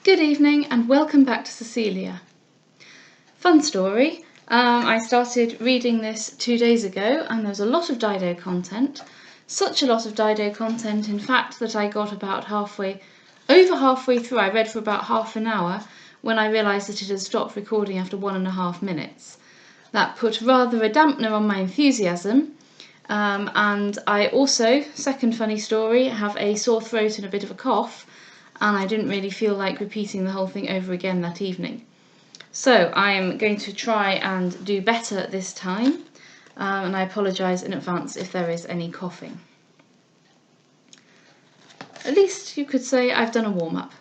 Good evening and welcome back to Cecilia. Fun story. I started reading this 2 days ago and there's a lot of Dido content. Such a lot of Dido content, in fact, that I got about halfway through. I read for about half an hour when I realised that it had stopped recording after 1.5 minutes. That put rather a dampener on my enthusiasm. And I also, second funny story, have a sore throat and a bit of a cough. And I didn't really feel like repeating the whole thing over again that evening. So I am going to try and do better this time, and I apologise in advance if there is any coughing. At least you could say I've done a warm-up.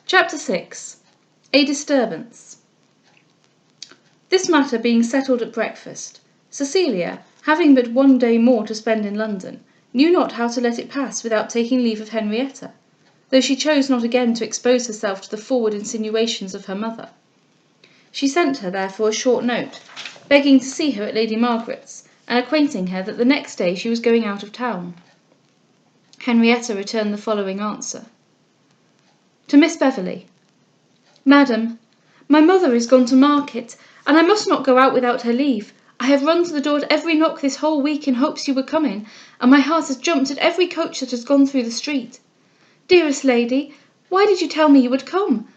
Chapter 6. A Disturbance. This matter being settled at breakfast, Cecilia, having but 1 day more to spend in London, knew not how to let it pass without taking leave of Henrietta, though she chose not again to expose herself to the forward insinuations of her mother. She sent her, therefore, a short note, begging to see her at Lady Margaret's, and acquainting her that the next day she was going out of town. Henrietta returned the following answer. To Miss Beverley. Madam, my mother is gone to market, and I must not go out without her leave. I have run to the door at every knock this whole week in hopes you were coming, and my heart has jumped at every coach that has gone through the street. Dearest lady, why did you tell me you would come?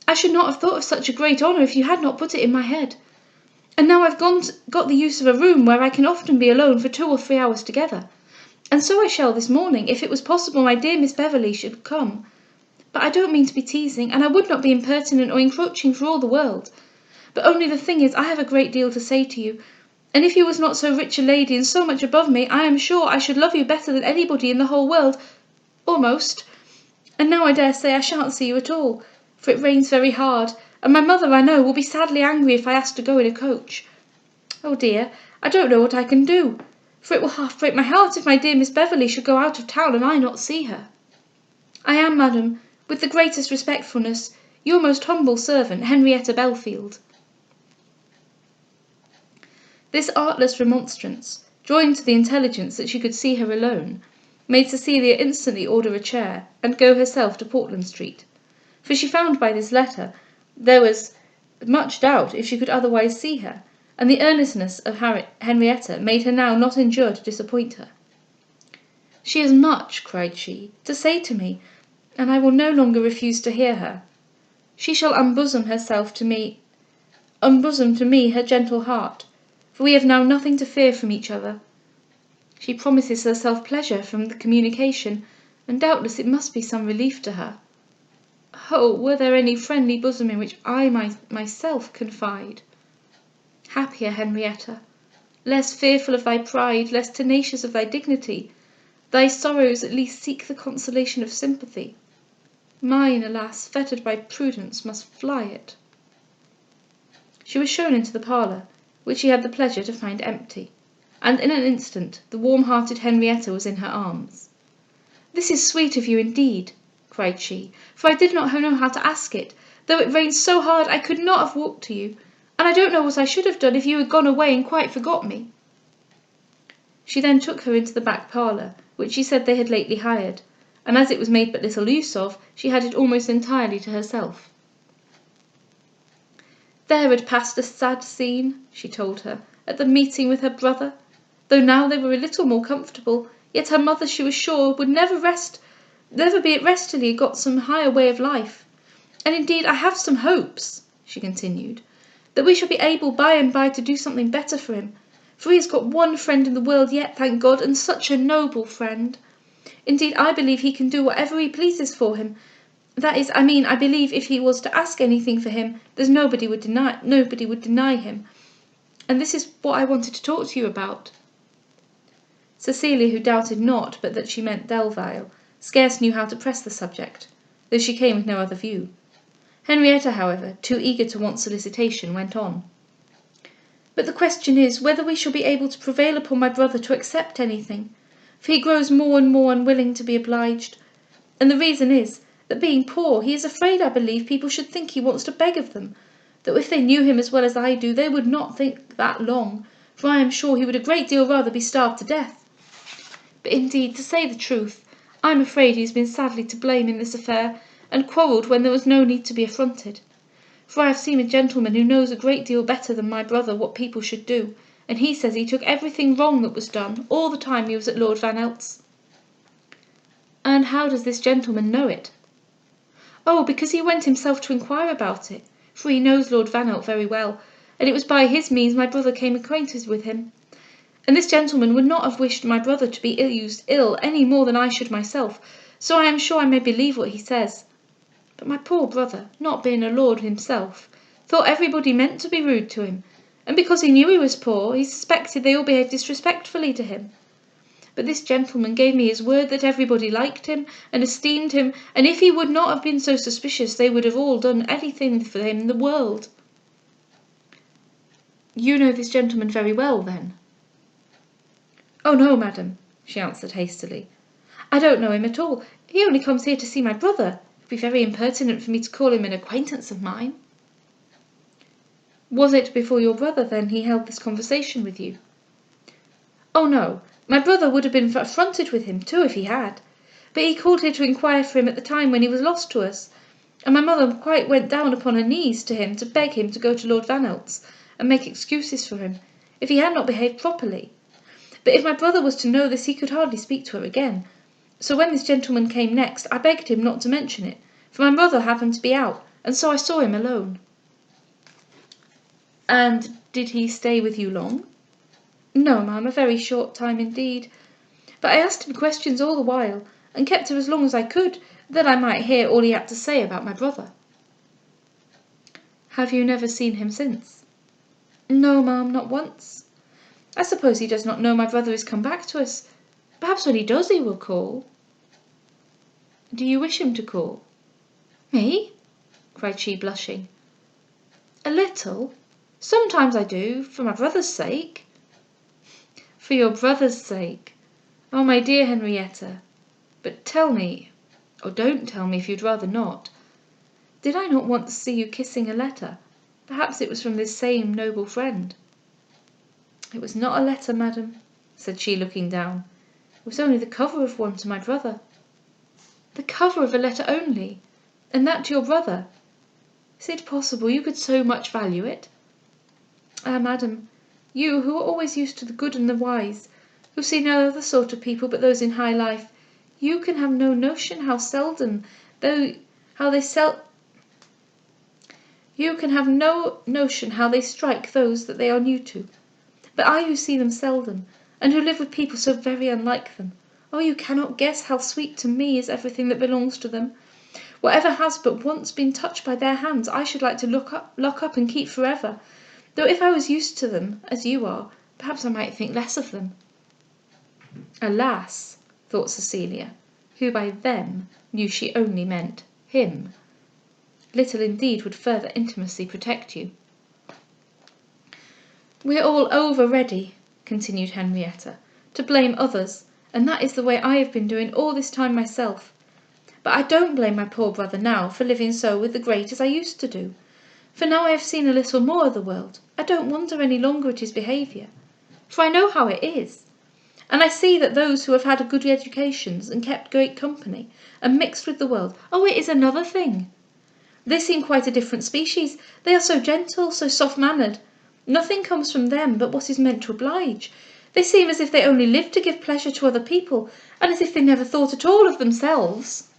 I should not have thought of such a great honour if you had not put it in my head. And now I've got the use of a room where I can often be alone for 2 or 3 hours together. And so I shall this morning, if it was possible my dear Miss Beverley should come. But I don't mean to be teasing, and I would not be impertinent or encroaching for all the world. But only the thing is, I have a great deal to say to you, and if you was not so rich a lady and so much above me, I am sure I should love you better than anybody in the whole world, almost. And now I dare say I shan't see you at all, for it rains very hard, and my mother, I know, will be sadly angry if I ask to go in a coach. Oh dear, I don't know what I can do, for it will half break my heart if my dear Miss Beverley should go out of town and I not see her. I am, madam, with the greatest respectfulness, your most humble servant, Henrietta Belfield. This artless remonstrance, joined to the intelligence that she could see her alone, made Cecilia instantly order a chair, and go herself to Portland Street, for she found by this letter there was much doubt if she could otherwise see her, and the earnestness of Henrietta made her now not endure to disappoint her. She has much, cried she, to say to me, and I will no longer refuse to hear her. She shall unbosom to me her gentle heart, for we have now nothing to fear from each other. She promises herself pleasure from the communication, and doubtless it must be some relief to her. Oh, were there any friendly bosom in which I myself confide! Happier Henrietta, less fearful of thy pride, less tenacious of thy dignity, thy sorrows at least seek the consolation of sympathy. Mine, alas, fettered by prudence, must fly it. She was shown into the parlour, which she had the pleasure to find empty, and in an instant the warm-hearted Henrietta was in her arms. This is sweet of you indeed, cried she, for I did not know how to ask it, though it rained so hard I could not have walked to you, and I don't know what I should have done if you had gone away and quite forgot me. She then took her into the back parlour, which she said they had lately hired, and as it was made but little use of, she had it almost entirely to herself. There had passed a sad scene, she told her, at the meeting with her brother. Though now they were a little more comfortable, yet her mother, she was sure, would never be at rest till he got some higher way of life. And indeed I have some hopes, she continued, that we shall be able by and by to do something better for him, for he has got one friend in the world yet, thank God, and such a noble friend. Indeed, I believe he can do whatever he pleases for him. That is, I believe if he was to ask anything for him, nobody would deny him. And this is what I wanted to talk to you about. Cecilia, who doubted not but that she meant Delvile, scarce knew how to press the subject, though she came with no other view. Henrietta, however, too eager to want solicitation, went on. But the question is, whether we shall be able to prevail upon my brother to accept anything, for he grows more and more unwilling to be obliged, and the reason is, that being poor, he is afraid, I believe, people should think he wants to beg of them, though if they knew him as well as I do, they would not think that long, for I am sure he would a great deal rather be starved to death. But indeed, to say the truth, I am afraid he has been sadly to blame in this affair, and quarrelled when there was no need to be affronted. For I have seen a gentleman who knows a great deal better than my brother what people should do, and he says he took everything wrong that was done all the time he was at Lord Van Elt's." "And how does this gentleman know it?" "Oh, because he went himself to inquire about it, for he knows Lord Van Elt very well, and it was by his means my brother came acquainted with him. And this gentleman would not have wished my brother to be used ill any more than I should myself, so I am sure I may believe what he says. But my poor brother, not being a lord himself, thought everybody meant to be rude to him, and because he knew he was poor, he suspected they all behaved disrespectfully to him. But this gentleman gave me his word that everybody liked him and esteemed him, and if he would not have been so suspicious, they would have all done anything for him in the world." "You know this gentleman very well, then?" "Oh no, madam," she answered hastily. "I don't know him at all. He only comes here to see my brother. It would be very impertinent for me to call him an acquaintance of mine." "Was it before your brother, then, he held this conversation with you?" "Oh no. My brother would have been affronted with him too if he had. But he called here to inquire for him at the time when he was lost to us, and my mother quite went down upon her knees to him to beg him to go to Lord Van Elt's and make excuses for him, if he had not behaved properly. But if my brother was to know this, he could hardly speak to her again. So when this gentleman came next, I begged him not to mention it, for my brother happened to be out, and so I saw him alone." "And did he stay with you long?" "No, ma'am, a very short time indeed. But I asked him questions all the while, and kept her as long as I could, that I might hear all he had to say about my brother." "Have you never seen him since?" "No, ma'am, not once. I suppose he does not know my brother is come back to us. Perhaps when he does he will call." "Do you wish him to call?" "Me?" cried she, blushing. "A little. Sometimes I do, for my brother's sake." "For your brother's sake. Oh, my dear Henrietta. But tell me, or don't tell me if you'd rather not, did I not once see you kissing a letter? Perhaps it was from this same noble friend." "It was not a letter, madam," said she, looking down. "It was only the cover of one to my brother." "The cover of a letter only, and that to your brother? Is it possible you could so much value it? Ah, madam, you who are always used to the good and the wise, who see no other sort of people but those in high life, you can have no notion how they strike those that they are new to. But I who see them seldom, and who live with people so very unlike them, oh, you cannot guess how sweet to me is everything that belongs to them. Whatever has but once been touched by their hands, I should like to lock up and keep forever, though if I was used to them, as you are, perhaps I might think less of them." "Alas," thought Cecilia, who by them knew she only meant him, "little indeed would further intimacy protect you." "We are all over ready," continued Henrietta, "to blame others, and that is the way I have been doing all this time myself. But I don't blame my poor brother now for living so with the great as I used to do, for now I have seen a little more of the world, I don't wonder any longer at his behaviour, for I know how it is, and I see that those who have had a good educations and kept great company, and mixed with the world, oh, it is another thing. They seem quite a different species, they are so gentle, so soft-mannered. Nothing comes from them but what is meant to oblige. They seem as if they only lived to give pleasure to other people, and as if they never thought at all of themselves."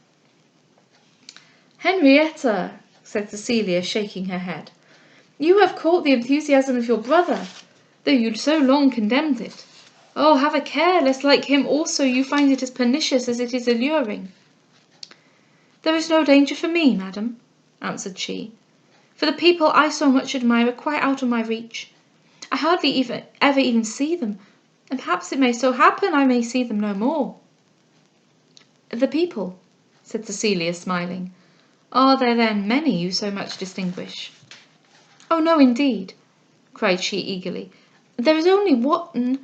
"Henrietta," said Cecilia, shaking her head, "you have caught the enthusiasm of your brother, though you so long condemned it. Oh, have a care, lest like him also you find it as pernicious as it is alluring." "There is no danger for me, madam," answered she, "for the people I so much admire are quite out of my reach. I hardly ever even see them, and perhaps it may so happen I may see them no more." "The people," said Cecilia, smiling, "are there then many you so much distinguish?" "Oh no, indeed," cried she eagerly, "there is only one.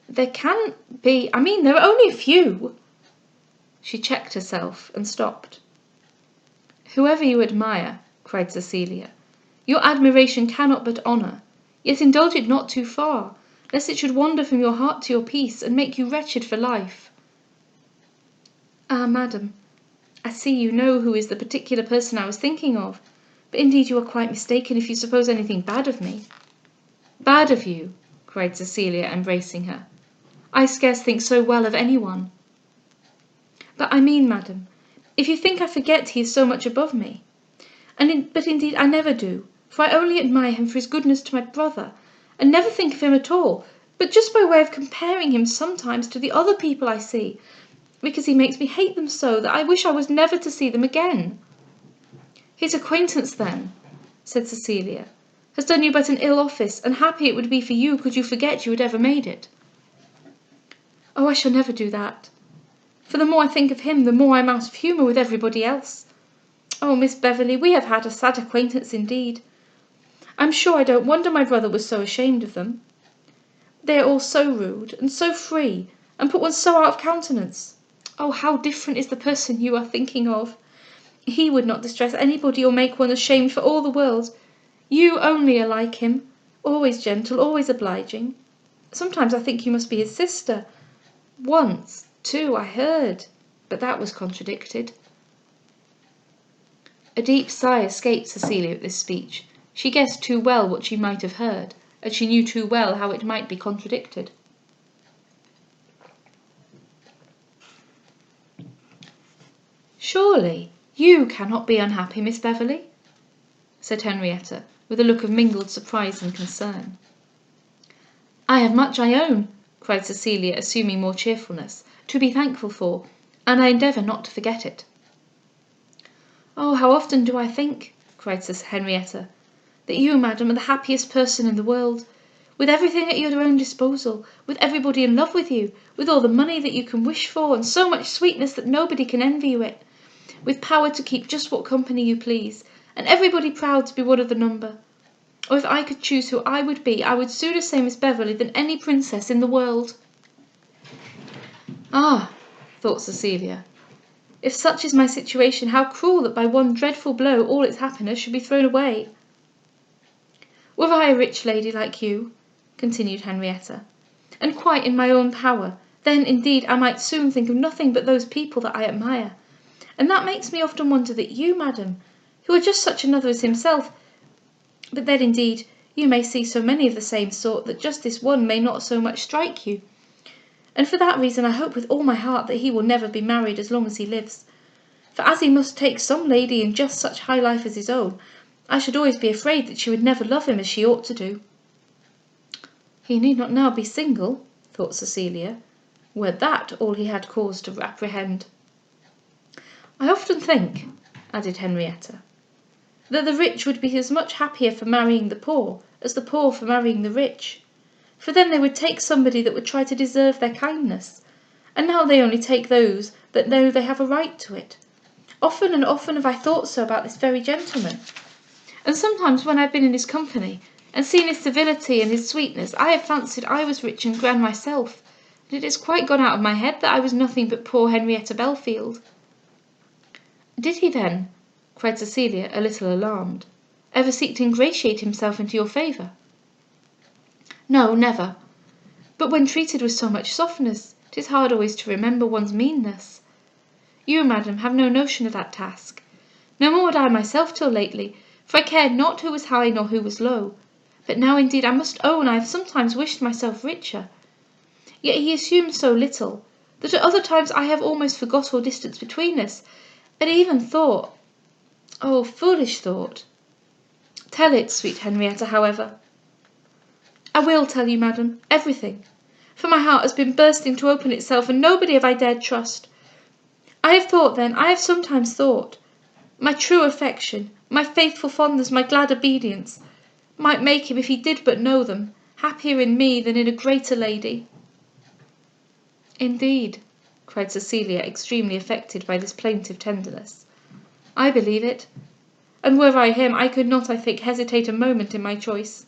There are only a few." She checked herself and stopped. "Whoever you admire," cried Cecilia, "your admiration cannot but honour, yet indulge it not too far, lest it should wander from your heart to your peace, and make you wretched for life." "Ah, madam, I see you know who is the particular person I was thinking of, but indeed you are quite mistaken if you suppose anything bad of me." "Bad of you!" cried Cecilia, embracing her. "I scarce think so well of any one." "But I mean, madam, if you think I forget he is so much above me. But indeed I never do, for I only admire him for his goodness to my brother, and never think of him at all, but just by way of comparing him sometimes to the other people I see, because he makes me hate them so that I wish I was never to see them again." "His acquaintance, then," said Cecilia, "has done you but an ill office, and happy it would be for you could you forget you had ever made it." "Oh, I shall never do that, for the more I think of him, the more I am out of humour with everybody else. Oh, Miss Beverley, we have had a sad acquaintance indeed. I'm sure I don't wonder my brother was so ashamed of them. They are all so rude, and so free, and put one so out of countenance. Oh, how different is the person you are thinking of! He would not distress anybody or make one ashamed for all the world. You only are like him, always gentle, always obliging. Sometimes I think you must be his sister. Once, too, I heard, but that was contradicted." A deep sigh escaped Cecilia at this speech. She guessed too well what she might have heard, and she knew too well how it might be contradicted. "Surely you cannot be unhappy, Miss Beverley?" said Henrietta, with a look of mingled surprise and concern. "I have much, I own," cried Cecilia, assuming more cheerfulness, "to be thankful for, and I endeavour not to forget it." "Oh, how often do I think," cried Henrietta, "that you, madam, are the happiest person in the world, with everything at your own disposal, with everybody in love with you, with all the money that you can wish for, and so much sweetness that nobody can envy you it, with power to keep just what company you please, and everybody proud to be one of the number. Oh, if I could choose who I would be, I would sooner say Miss Beverley than any princess in the world." "Ah," thought Cecilia, "if such is my situation, how cruel that by one dreadful blow all its happiness should be thrown away." "Were I a rich lady like you," continued Henrietta, "and quite in my own power, then indeed I might soon think of nothing but those people that I admire, and that makes me often wonder that you, madam, who are just such another as himself, but then indeed you may see so many of the same sort that just this one may not so much strike you, and for that reason I hope with all my heart that he will never be married as long as he lives, for as he must take some lady in just such high life as his own, I should always be afraid that she would never love him as she ought to do." "He need not now be single," thought Cecilia, were that all he had cause to apprehend. "I often think," added Henrietta, "that the rich would be as much happier for marrying the poor as the poor for marrying the rich, for then they would take somebody that would try to deserve their kindness, and now they only take those that know they have a right to it. Often and often have I thought so about this very gentleman, and sometimes when I have been in his company, and seen his civility and his sweetness, I have fancied I was rich and grand myself, and it has quite gone out of my head that I was nothing but poor Henrietta Belfield." "Did he then," cried Cecilia, a little alarmed, "ever seek to ingratiate himself into your favour?" "No, never. But when treated with so much softness, 'tis hard always to remember one's meanness. You, madam, have no notion of that task, no more had I myself till lately, for I cared not who was high nor who was low, but now indeed I must own I have sometimes wished myself richer. Yet he assumes so little, that at other times I have almost forgot all distance between us, and even thought, oh, foolish thought—" "Tell it, sweet Henrietta, however." "I will tell you, madam, everything, for my heart has been bursting to open itself, and nobody have I dared trust. I have thought then, I have sometimes thought, my true affection, my faithful fondness, my glad obedience, might make him, if he did but know them, happier in me than in a greater lady." "Indeed," cried Cecilia, extremely affected by this plaintive tenderness, "I believe it, and were I him, I could not, I think, hesitate a moment in my choice."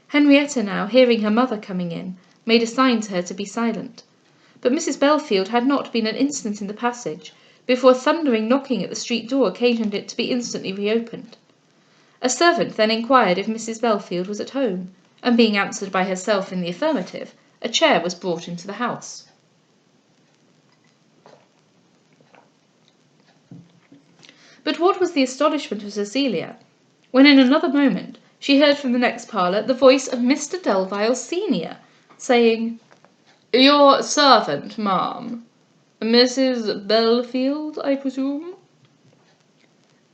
Henrietta now, hearing her mother coming in, made a sign to her to be silent, but Mrs Belfield had not been an instant in the passage before a thundering knocking at the street door occasioned it to be instantly reopened. A servant then inquired if Mrs Belfield was at home, and being answered by herself in the affirmative, a chair was brought into the house. But what was the astonishment of Cecilia, when in another moment she heard from the next parlour the voice of Mr. Delvile senior, saying, "Your servant, ma'am. Mrs. Belfield, I presume?"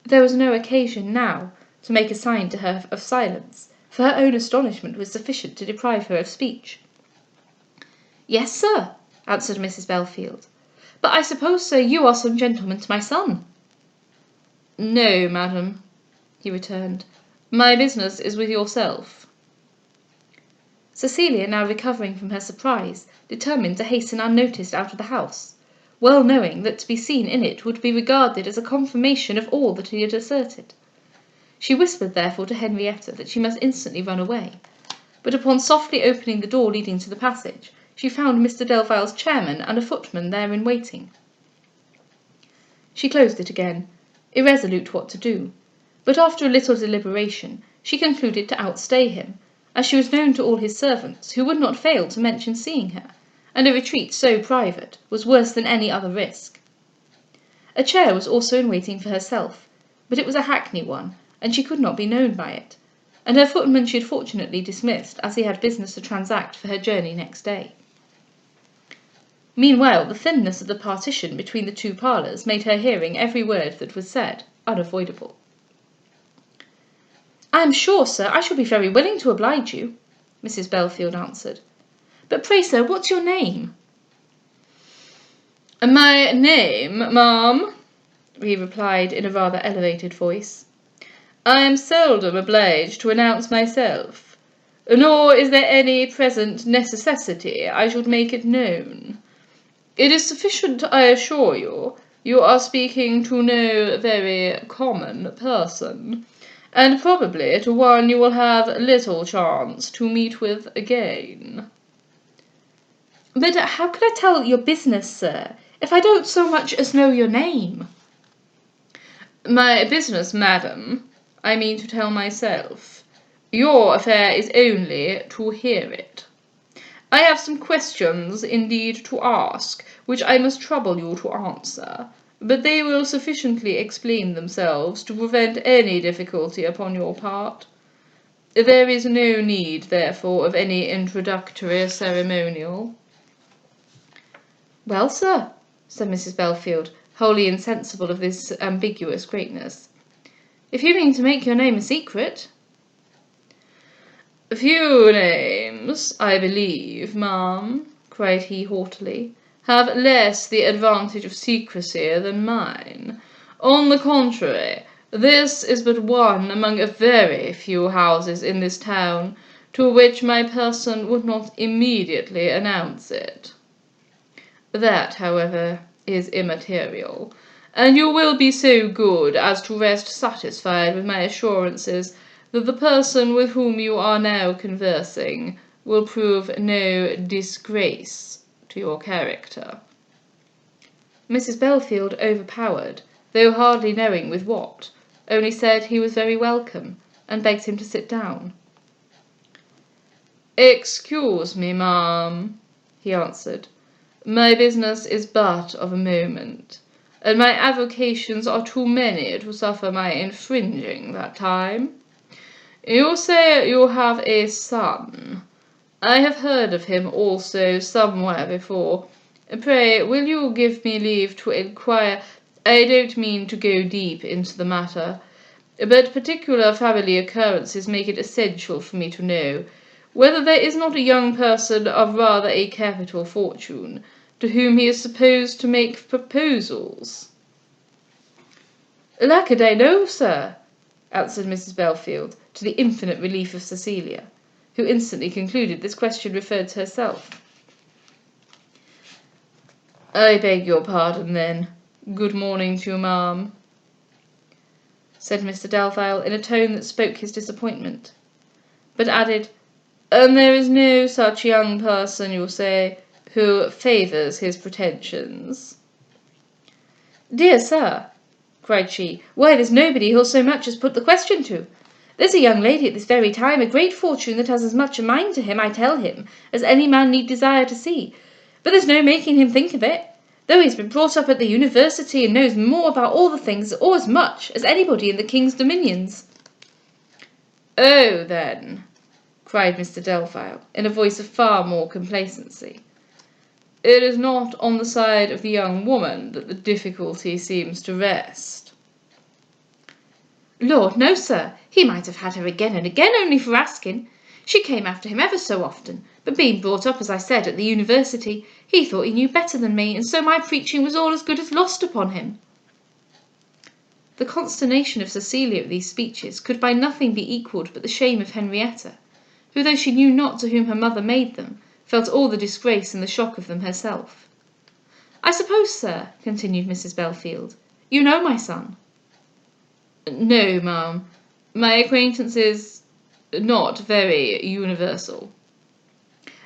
There was no occasion now to make a sign to her of silence, for her own astonishment was sufficient to deprive her of speech. "Yes, sir," answered Mrs. Belfield. "But I suppose, sir, you are some gentleman to my son." "No, madam," he returned. "My business is with yourself." Cecilia, now recovering from her surprise, determined to hasten unnoticed out of the house, well knowing that to be seen in it would be regarded as a confirmation of all that he had asserted. She whispered therefore to Henrietta that she must instantly run away, but upon softly opening the door leading to the passage, she found Mr. Delvile's chairman and a footman there in waiting. She closed it again, irresolute what to do, but after a little deliberation she concluded to outstay him, as she was known to all his servants, who would not fail to mention seeing her, and a retreat so private was worse than any other risk. A chair was also in waiting for herself, but it was a hackney one, and she could not be known by it, and her footman she had fortunately dismissed, as he had business to transact for her journey next day. Meanwhile, the thinness of the partition between the two parlours made her hearing every word that was said unavoidable. "I am sure, sir, I shall be very willing to oblige you," Mrs. Belfield answered. "But pray, sir, what's your name?" "My name, ma'am," he replied in a rather elevated voice, "I am seldom obliged to announce myself, nor is there any present necessity I should make it known. It is sufficient, I assure you, you are speaking to no very common person, and probably to one you will have little chance to meet with again." "But how can I tell your business, sir, if I don't so much as know your name?" "My business, madam, I mean to tell myself. Your affair is only to hear it. I have some questions, indeed, to ask, which I must trouble you to answer, but they will sufficiently explain themselves to prevent any difficulty upon your part. There is no need, therefore, of any introductory ceremonial." "Well, sir," said Mrs. Belfield, wholly insensible of this ambiguous greatness, "if you mean to make your name a secret—" "Few names, I believe, ma'am," cried he haughtily, "have less the advantage of secrecy than mine. On the contrary, this is but one among a very few houses in this town to which my person would not immediately announce it. That, however, is immaterial, and you will be so good as to rest satisfied with my assurances that the person with whom you are now conversing will prove no disgrace to your character." Mrs. Belfield, overpowered, though hardly knowing with what, only said he was very welcome, and begged him to sit down. "Excuse me, ma'am," he answered, "my business is but of a moment, and my avocations are too many to suffer my infringing that time. You say you have a son. I have heard of him also somewhere before. Pray, will you give me leave to inquire? I don't mean to go deep into the matter, but particular family occurrences make it essential for me to know whether there is not a young person of rather a capital fortune, to whom he is supposed to make proposals." "Lack a day, no, sir," answered Mrs. Belfield, to the infinite relief of Cecilia, who instantly concluded this question referred to herself. "I beg your pardon, then. Good morning to you, ma'am," said Mr. Delvile, in a tone that spoke his disappointment, but added, "And there is no such young person, you say, who favours his pretensions?" "Dear sir," cried she, "why, there's nobody he'll so much as put the question to. There's a young lady at this very time, a great fortune, that has as much a mind to him, I tell him, as any man need desire to see, but there's no making him think of it. though he's been brought up at the university and knows more about all the things, or as much, as anybody in the king's dominions." "Oh, then," cried Mr. Delvile, in a voice of far more complacency, "it is not on the side of the young woman that the difficulty seems to rest." "Lord, no, sir. He might have had her again and again, only for asking. She came after him ever so often, but being brought up, as I said, at the university, he thought he knew better than me, and so my preaching was all as good as lost upon him." The consternation of Cecilia at these speeches could by nothing be equalled but the shame of Henrietta, who, though she knew not to whom her mother made them, felt all the disgrace and the shock of them herself. "I suppose, sir," continued Mrs. Belfield, "you know my son?" "No, ma'am, my acquaintance is not very universal."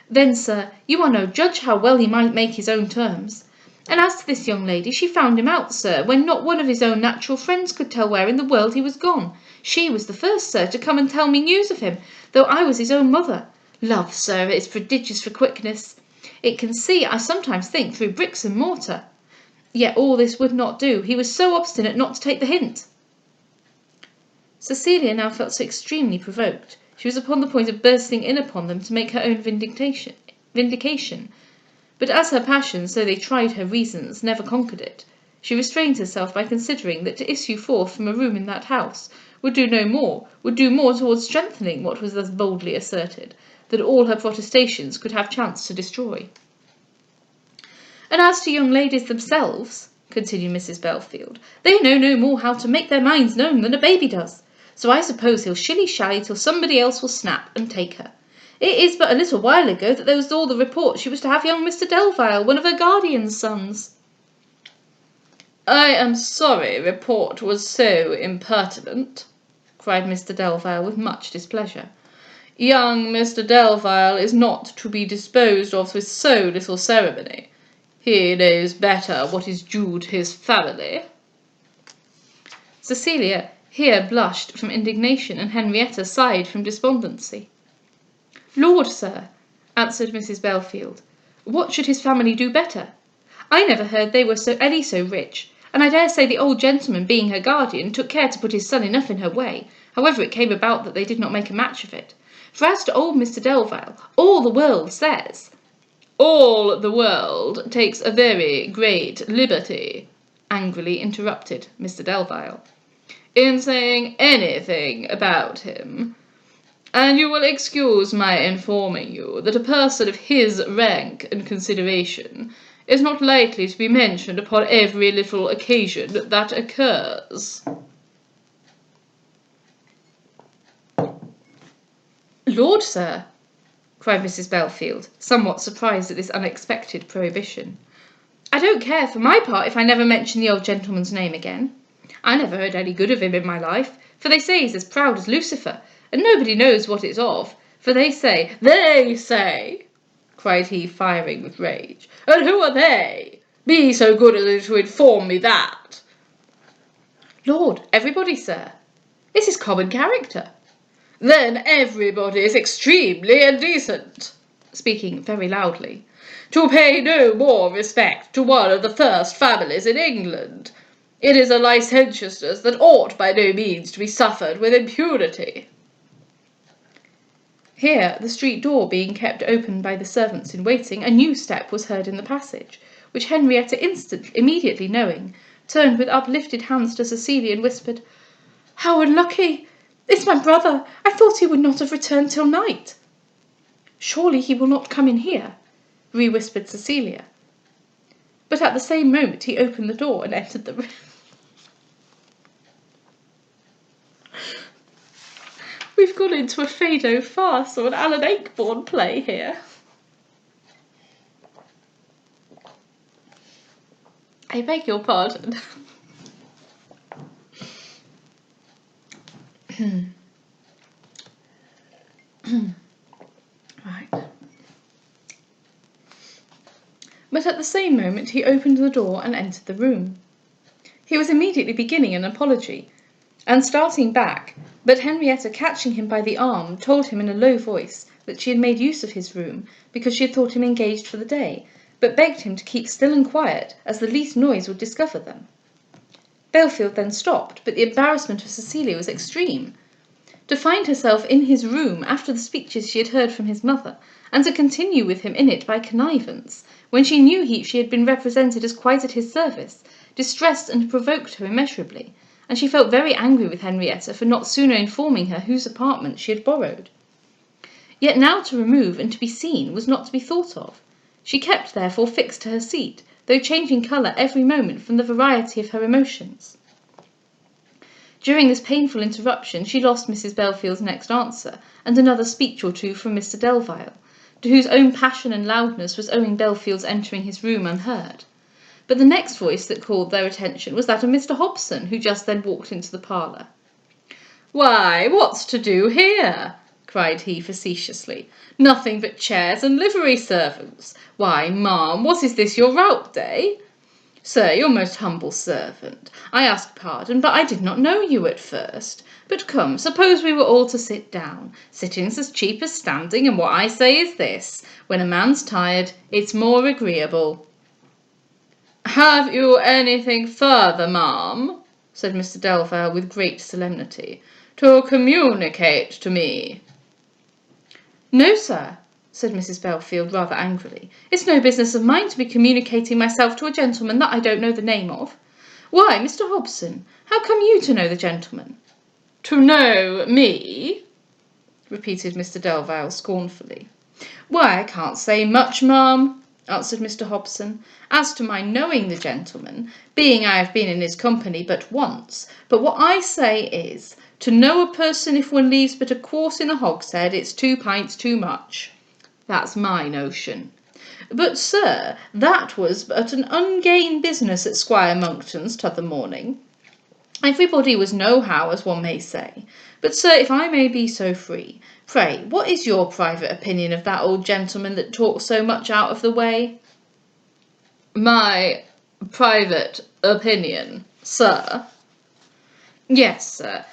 "Then, sir, you are no judge how well he might make his own terms. And as to this young lady, she found him out, sir, when not one of his own natural friends could tell where in the world he was gone. She was the first, sir, to come and tell me news of him, though I was his own mother. Love, sir, is prodigious for quickness. It can see, I sometimes think, through bricks and mortar. Yet all this would not do. He was so obstinate not to take the hint." Cecilia now felt so extremely provoked, she was upon the point of bursting in upon them to make her own vindication. But as her passions, though they tried her reasons, never conquered it, she restrained herself by considering that to issue forth from a room in that house would do more towards strengthening what was thus boldly asserted, than all her protestations could have chance to destroy. "And as to young ladies themselves," continued Mrs. Belfield, "they know no more how to make their minds known than a baby does. So I suppose he'll shilly-shally till somebody else will snap and take her. It is but a little while ago that there was all the report she was to have young Mr. Delvile, one of her guardian's sons." "I am sorry report was so impertinent," cried Mr. Delvile with much displeasure. "Young Mr. Delvile is not to be disposed of with so little ceremony. He knows better what is due to his family." Cecilia here blushed from indignation, and Henrietta sighed from despondency. "Lord, sir," answered Mrs. Belfield, "what should his family do better? I never heard they were any so rich, and I dare say the old gentleman, being her guardian, took care to put his son enough in her way, however it came about that they did not make a match of it. For as to old Mr. Delvile, all the world says—" "All the world takes a very great liberty," angrily interrupted Mr. Delvile, "in saying anything about him. And you will excuse my informing you that a person of his rank and consideration is not likely to be mentioned upon every little occasion that occurs." "Lord, sir," cried Mrs. Belfield, somewhat surprised at this unexpected prohibition, "I don't care for my part if I never mention the old gentleman's name again. I never heard any good of him in my life, for they say he's as proud as Lucifer, and nobody knows what it's of, for they say," cried he, firing with rage, "and who are they? Be so good as to inform me that." "Lord, everybody, sir. It's his common character." "Then everybody is extremely indecent," speaking very loudly, "to pay no more respect to one of the first families in England. It is a licentiousness that ought by no means to be suffered with impunity." Here, the street door being kept open by the servants in waiting, a new step was heard in the passage, which Henrietta immediately knowing, turned with uplifted hands to Cecilia and whispered, "How unlucky! It's my brother. I thought he would not have returned till night." "Surely he will not come in here," re-whispered Cecilia. But at the same moment he opened the door and entered the room. We've gone into a Fado farce or an Alan Ayckbourn play here. I beg your pardon. Right. But at the same moment he opened the door and entered the room. He was immediately beginning an apology, and starting back, but Henrietta, catching him by the arm, told him in a low voice that she had made use of his room because she had thought him engaged for the day, but begged him to keep still and quiet, as the least noise would discover them. Belfield then stopped, but the embarrassment of Cecilia was extreme. To find herself in his room after the speeches she had heard from his mother, and to continue with him in it by connivance, when she knew she had been represented as quite at his service, distressed and provoked her immeasurably, and she felt very angry with Henrietta for not sooner informing her whose apartment she had borrowed. Yet now to remove and to be seen was not to be thought of. She kept therefore fixed to her seat, though changing colour every moment from the variety of her emotions. During this painful interruption she lost Mrs. Belfield's next answer, and another speech or two from Mr. Delvile, to whose own passion and loudness was owing Belfield's entering his room unheard. But the next voice that called their attention was that of Mr. Hobson, who just then walked into the parlour. "Why, what's to do here?" cried he facetiously. "Nothing but chairs and livery servants. Why, ma'am, what is this, your rout day?" "Sir, your most humble servant. I ask pardon, but I did not know you at first. But come, suppose we were all to sit down. Sitting's as cheap as standing, and what I say is this: when a man's tired, it's more agreeable." "Have you anything further, ma'am," said Mr. Delvile with great solemnity, "to communicate to me?" "No, sir," said Mrs. Belfield rather angrily. "It's no business of mine to be communicating myself to a gentleman that I don't know the name of. Why, Mr. Hobson, how come you to know the gentleman?" "To know me?" repeated Mr. Delvile scornfully. "Why, I can't say much, ma'am," answered Mr. Hobson, "as to my knowing the gentleman, being I have been in his company but once. But what I say is, to know a person if one leaves but a quart in a hogshead, it's 2 pints too much. That's my notion. But, sir, that was but an ungain business at Squire Monckton's t'other morning. Everybody was nohow, as one may say. But, sir, if I may be so free, pray, what is your private opinion of that old gentleman that talks so much out of the way?" "My private opinion, sir?" "Yes, sir.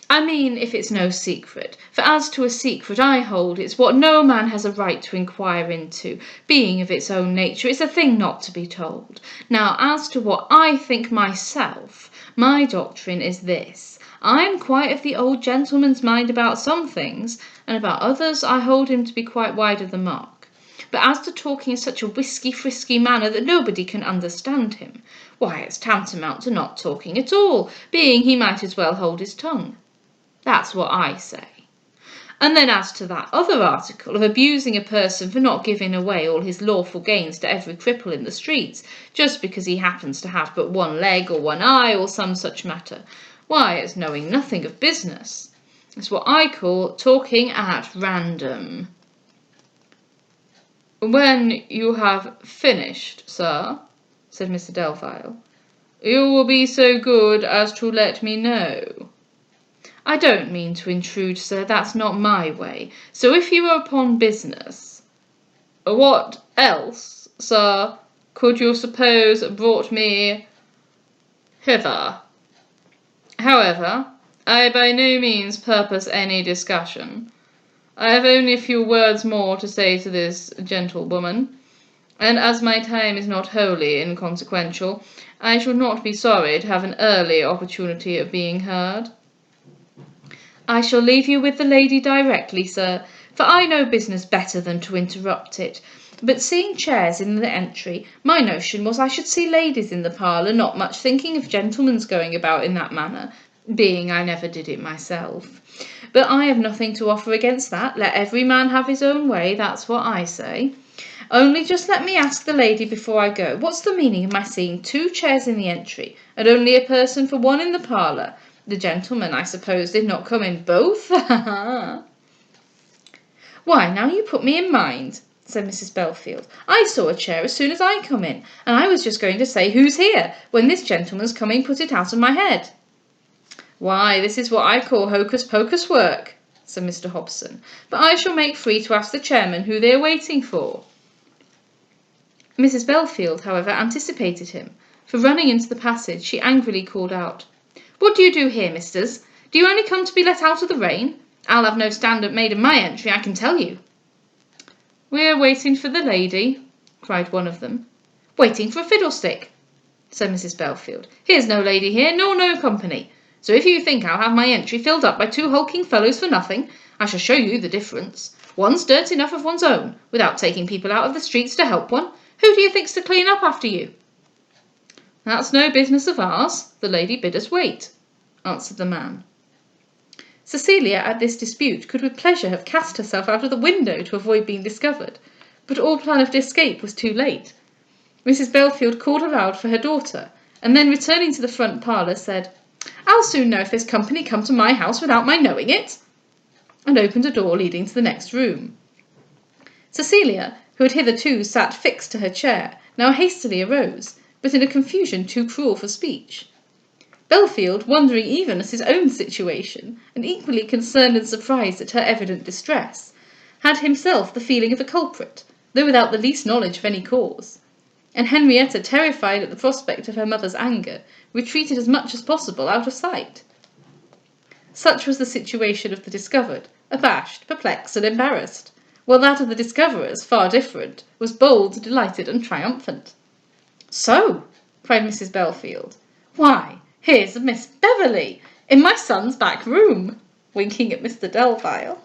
I mean, if it's no secret, for as to a secret, I hold it's what no man has a right to inquire into, being of its own nature, it's a thing not to be told. Now, as to what I think myself, my doctrine is this: I'm quite of the old gentleman's mind about some things, and about others I hold him to be quite wide of the mark. But as to talking in such a whisky-frisky manner that nobody can understand him, why, it's tantamount to not talking at all, being he might as well hold his tongue. That's what I say. And then as to that other article of abusing a person for not giving away all his lawful gains to every cripple in the streets, just because he happens to have but one leg or one eye or some such matter, why, it's knowing nothing of business. It's what I call talking at random." "When you have finished, sir," said Mr. Delvile, "you will be so good as to let me know." "I don't mean to intrude, sir, that's not my way. So if you are upon business—" "What else, sir, could you suppose brought me hither? However, I by no means purpose any discussion. I have only a few words more to say to this gentlewoman, and as my time is not wholly inconsequential, I should not be sorry to have an early opportunity of being heard." "I shall leave you with the lady directly, sir, for I know business better than to interrupt it. But seeing chairs in the entry, my notion was I should see ladies in the parlour, not much thinking of gentlemen's going about in that manner, being I never did it myself. But I have nothing to offer against that. Let every man have his own way, that's what I say. Only just let me ask the lady before I go, what's the meaning of my seeing 2 chairs in the entry, and only a person for 1 in the parlour? The gentleman, I suppose, did not come in both? Why, now you put me in mind," said Mrs. Belfield. "I saw a chair as soon as I come in, and I was just going to say, 'Who's here?' when this gentleman's coming put it out of my head." "Why, this is what I call hocus-pocus work," said Mr. Hobson. "But I shall make free to ask the chairman who they are waiting for." Mrs. Belfield, however, anticipated him, for running into the passage, she angrily called out, "What do you do here, misters? Do you only come to be let out of the rain? I'll have no stand-up made in my entry, I can tell you." "We are waiting for the lady," cried one of them. Waiting for a fiddlestick, said Mrs. Belfield. Here's no lady here, nor no company. So if you think I'll have my entry filled up by two hulking fellows for nothing, I shall show you the difference. One's dirt enough of one's own, without taking people out of the streets to help one. Who do you think's to clean up after you? That's no business of ours. The lady bid us wait, answered the man. Cecilia, at this dispute, could with pleasure have cast herself out of the window to avoid being discovered, but all plan of escape was too late. Mrs. Belfield called aloud for her daughter, and then returning to the front parlour, said, I'll soon know if there's company come to my house without my knowing it, and opened a door leading to the next room. Cecilia, who had hitherto sat fixed to her chair, now hastily arose, but in a confusion too cruel for speech. Belfield, wondering even at his own situation, and equally concerned and surprised at her evident distress, had himself the feeling of a culprit, though without the least knowledge of any cause. And Henrietta, terrified at the prospect of her mother's anger, retreated as much as possible out of sight. Such was the situation of the discovered, abashed, perplexed, and embarrassed, while that of the discoverers, far different, was bold, delighted, and triumphant. So, cried Mrs. Belfield, why, here's Miss Beverley, in my son's back room, winking at Mr. Delvile.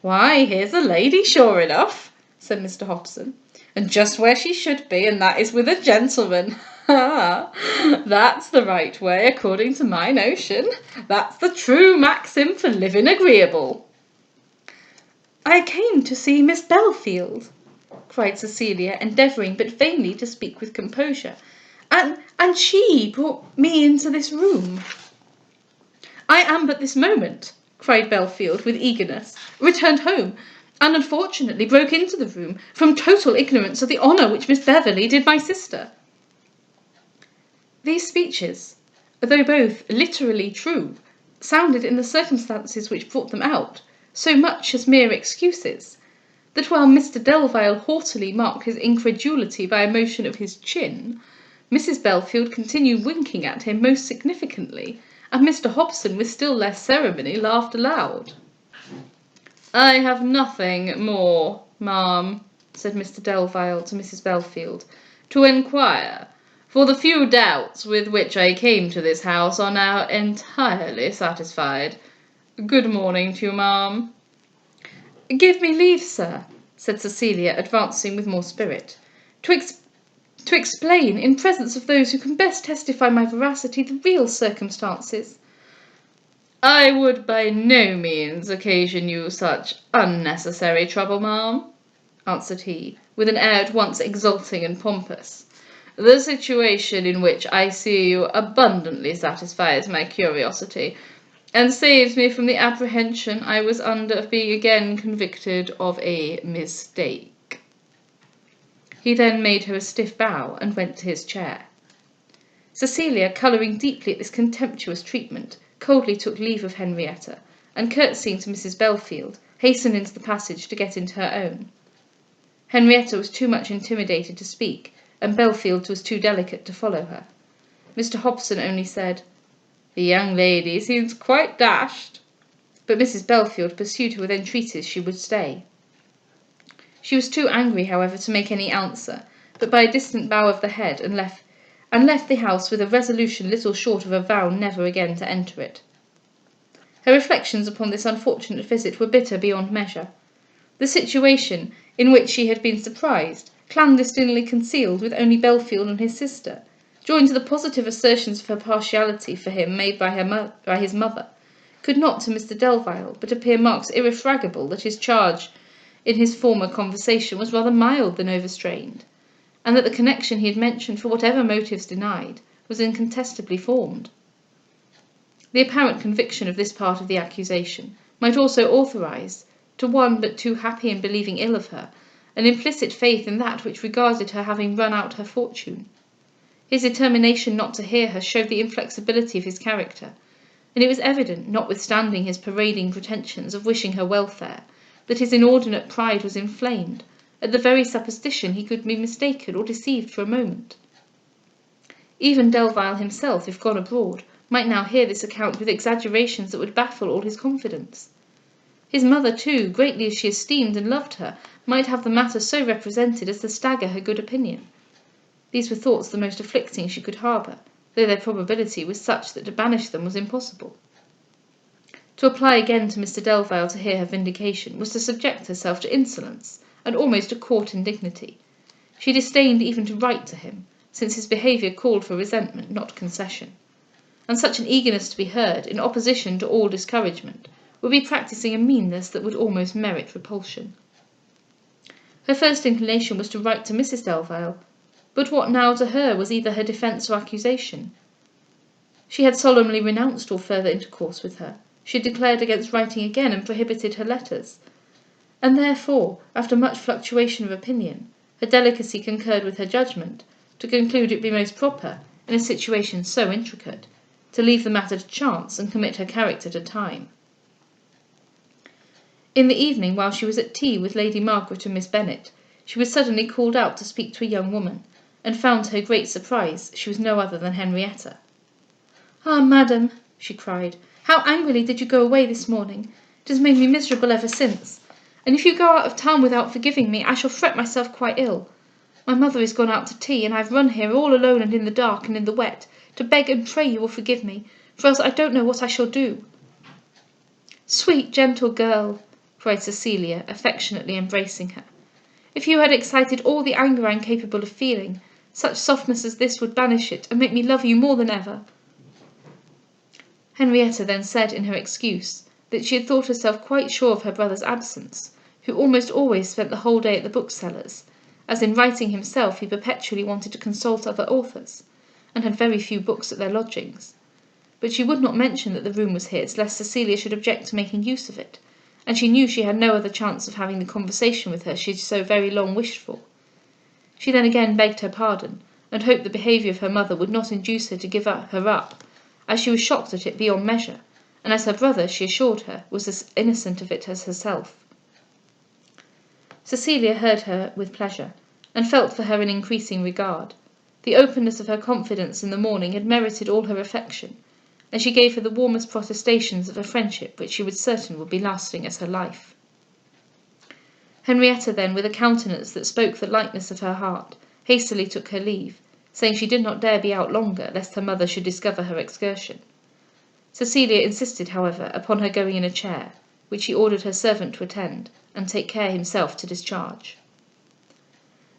Why, here's a lady, sure enough, said Mr. Hobson, and just where she should be, and that is with a gentleman. Ha! That's the right way, according to my notion. That's the true maxim for living agreeable. I came to see Miss Belfield, cried Cecilia, endeavouring but vainly to speak with composure, and she brought me into this room. I am but this moment, cried Belfield with eagerness, returned home, and unfortunately broke into the room from total ignorance of the honour which Miss Beverley did my sister. These speeches, though both literally true, sounded in the circumstances which brought them out so much as mere excuses, that while Mr. Delvile haughtily marked his incredulity by a motion of his chin, Mrs. Belfield continued winking at him most significantly, and Mr. Hobson, with still less ceremony, laughed aloud. I have nothing more, ma'am, said Mr. Delvile to Mrs. Belfield, to enquire, for the few doubts with which I came to this house are now entirely satisfied. Good morning to you, ma'am. Give me leave, sir, said Cecilia, advancing with more spirit, to explain, in presence of those who can best testify my veracity, the real circumstances. I would by no means occasion you such unnecessary trouble, ma'am, answered he, with an air at once exulting and pompous. The situation in which I see you abundantly satisfies my curiosity, and saves me from the apprehension I was under of being again convicted of a mistake. He then made her a stiff bow, and went to his chair. Cecilia, colouring deeply at this contemptuous treatment, coldly took leave of Henrietta, and curtsying to Mrs. Belfield, hastened into the passage to get into her own. Henrietta was too much intimidated to speak, and Belfield was too delicate to follow her. Mr. Hobson only said, The young lady seems quite dashed, but Mrs. Belfield pursued her with entreaties she would stay. She was too angry, however, to make any answer, but by a distant bow of the head, and left the house with a resolution little short of a vow never again to enter it. Her reflections upon this unfortunate visit were bitter beyond measure. The situation in which she had been surprised, clandestinely concealed with only Belfield and his sister, joined to the positive assertions of her partiality for him made by his mother, could not to Mr. Delvile but appear marks irrefragable that his charge in his former conversation was rather mild than overstrained, and that the connection he had mentioned, for whatever motives denied, was incontestably formed. The apparent conviction of this part of the accusation might also authorize, to one but too happy in believing ill of her, an implicit faith in that which regarded her having run out her fortune. His determination not to hear her showed the inflexibility of his character, and it was evident, notwithstanding his parading pretensions of wishing her welfare, that his inordinate pride was inflamed at the very supposition he could be mistaken or deceived for a moment. Even Delvile himself, if gone abroad, might now hear this account with exaggerations that would baffle all his confidence. His mother, too, greatly as she esteemed and loved her, might have the matter so represented as to stagger her good opinion. These were thoughts the most afflicting she could harbour, though their probability was such that to banish them was impossible. To apply again to Mr Delvile to hear her vindication was to subject herself to insolence, and almost to court indignity. She disdained even to write to him, since his behaviour called for resentment, not concession. And such an eagerness to be heard, in opposition to all discouragement, would be practising a meanness that would almost merit repulsion. Her first inclination was to write to Mrs Delvile, but what now to her was either her defence or accusation? She had solemnly renounced all further intercourse with her. She had declared against writing again, and prohibited her letters. And therefore, after much fluctuation of opinion, her delicacy concurred with her judgment, to conclude it be most proper, in a situation so intricate, to leave the matter to chance, and commit her character to time. In the evening, while she was at tea with Lady Margaret and Miss Bennet, she was suddenly called out to speak to a young woman, and found to her great surprise she was no other than Henrietta. "Ah, madam," she cried, "how angrily did you go away this morning! It has made me miserable ever since, and if you go out of town without forgiving me, I shall fret myself quite ill. My mother is gone out to tea, and I have run here all alone and in the dark and in the wet, to beg and pray you will forgive me, for else I don't know what I shall do." "Sweet, gentle girl," cried Cecilia, affectionately embracing her, "if you had excited all the anger I am capable of feeling, such softness as this would banish it, and make me love you more than ever." Henrietta then said in her excuse that she had thought herself quite sure of her brother's absence, who almost always spent the whole day at the bookseller's, as in writing himself he perpetually wanted to consult other authors, and had very few books at their lodgings. But she would not mention that the room was his, lest Cecilia should object to making use of it, and she knew she had no other chance of having the conversation with her she had so very long wished for. She then again begged her pardon, and hoped the behaviour of her mother would not induce her to give her up, as she was shocked at it beyond measure, and as her brother, she assured her, was as innocent of it as herself. Cecilia heard her with pleasure, and felt for her an increasing regard. The openness of her confidence in the morning had merited all her affection, and she gave her the warmest protestations of a friendship which she was certain would be lasting as her life. Henrietta then, with a countenance that spoke the lightness of her heart, hastily took her leave, saying she did not dare be out longer, lest her mother should discover her excursion. Cecilia insisted, however, upon her going in a chair, which he ordered her servant to attend, and take care himself to discharge.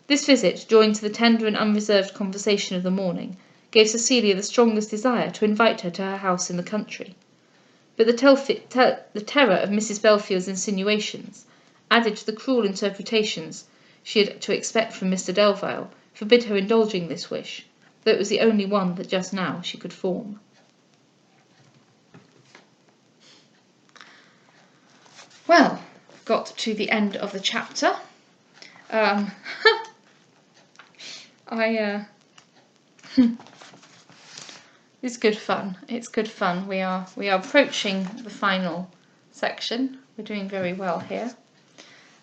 This visit, joined to the tender and unreserved conversation of the morning, gave Cecilia the strongest desire to invite her to her house in the country. But the terror of Mrs Belfield's insinuations, added to the cruel interpretations she had to expect from Mr Delvile, forbid her indulging this wish, though it was the only one that just now she could form. Well, got to the end of the chapter. It's good fun. It's good fun. We are approaching the final section. We're doing very well here.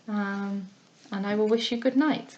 And I will wish you good night.